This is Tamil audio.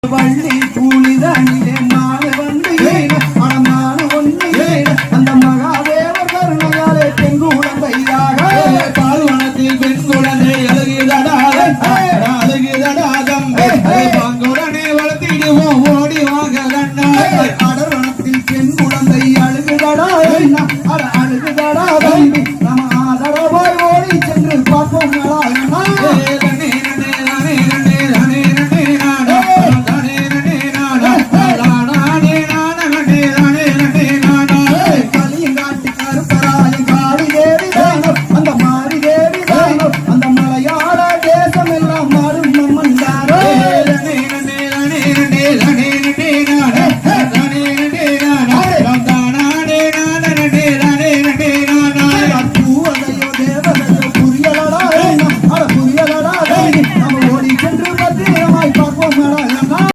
வள்ளி பூனிதனிலே மாலை வந்து மனமான ஒன்று அந்த மகாதேவர் கருணையாலே பெண் குழந்தையாக பால்வனத்தில் பெண் குழந்தை அழுகுதடாதம் பாங்குடனே வளர்த்திடுவோம் ஓடி வாங்க கண்ணா அடர்வனத்தில் பெண் குழந்தை அழுகுதடா அழுகுதடா தம்பி நம்ம ஆதரவாய் ஓடி சென்று பார்ப்போம் Dane